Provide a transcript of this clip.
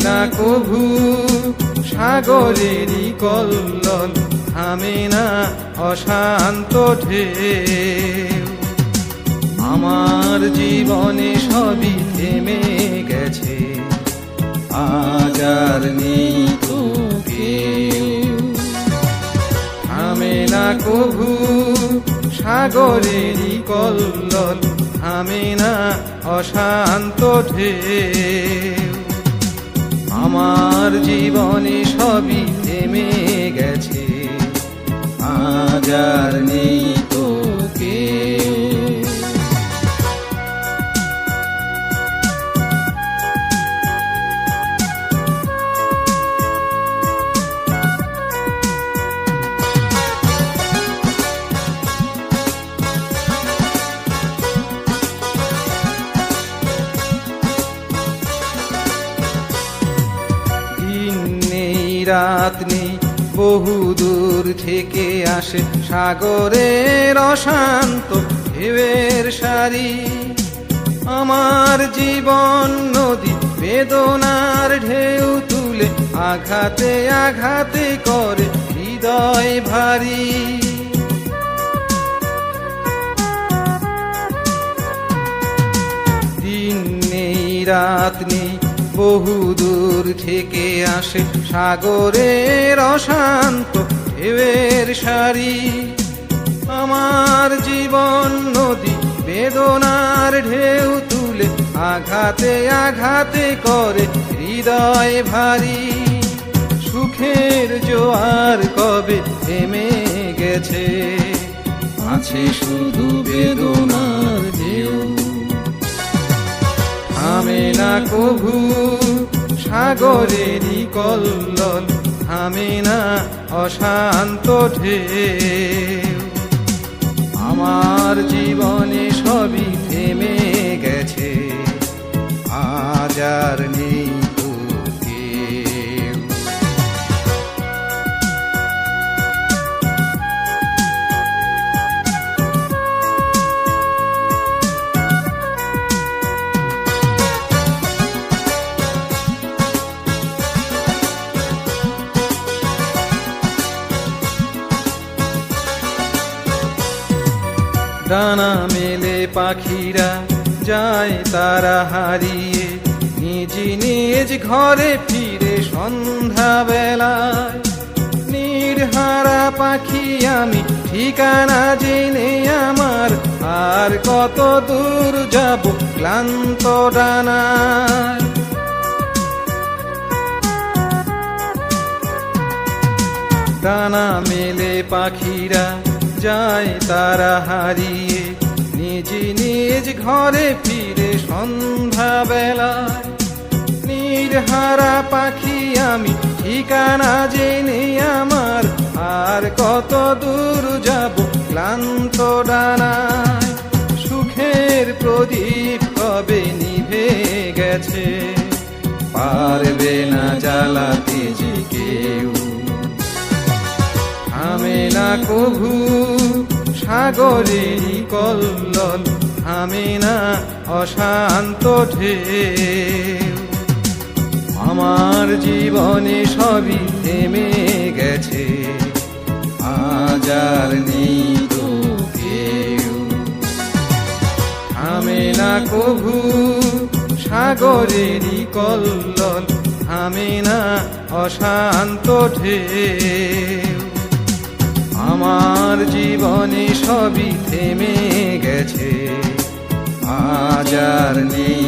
না কভু সাগরেরই কল্লোল, থামে না অশান্ত ঢেউ। আমার জীবনে সবই থেমে গেছে, আজ আর নেই তো কেউ। থামে না কভু সাগরেরই কল্লোল, থামে না অশান্ত ঢেউ। আমার জীবনে সবই থেমে গেছে, আজ আর নেই তো কেউ। রাত নেই, বহু দূর থেকে আসে সাগরের অশান্ত ঢেউয়ের সারি। আমার জীবন নদী বেদনার ঢেউ তুলে, আঘাতে আঘাতে করে হৃদয় ভারী। দিন নেই রাত নেই, বহু দূর থেকে আসে সাগরের অশান্ত ঢেউয়ের সারি। আমার জীবন নদী বেদনার ঢেউ তুলে, আঘাতে আঘাতে করে হৃদয় ভারী। সুখের জোয়ার কবে থেমে গেছে, আছে শুধু বেদনার ঢেউ। থামে না কভু সাগরেরই কল্লোল, থামে না অশান্ত ঢেউ। আমার জীবনে সবই থেমে গেছে, আজ আর নেই তো কেউ। ডানা মেলে পাখিরা যায় তারা হারিয়ে, নিজ নিজ ঘরে ফিরে সন্ধ্যা বেলায়। নির্হারা পাখি আমি, ঠিকানা জেনে আমার, আর কত দূর যাব ক্লান্ত ডানায়। ডানা মেলে পাখিরা যায় তারা হারিয়ে, নিজ নিজ ঘরে ফিরে সন্ধ্যা বেলায়। নির্হারা পাখি আমি, ঠিকানা জেনে আমার, আর কত দূর যাব ক্লান্ত ডানায়। সুখের প্রদীপ কবে নিভে গেছে, পারবে না জ্বালাতে যে কেউ। থামে না কভু সাগরেরই কল্লোল, থামে না অশান্ত ঢেউ। আমার জীবনে সবই থেমে গেছে, আজ আর নেই তো কেউ। থামে না কভু সাগরেরই কল্লোল, থামে না অশান্ত ঢেউ। আমার জীবনে সবই থেমে গেছে, আজ আর নেই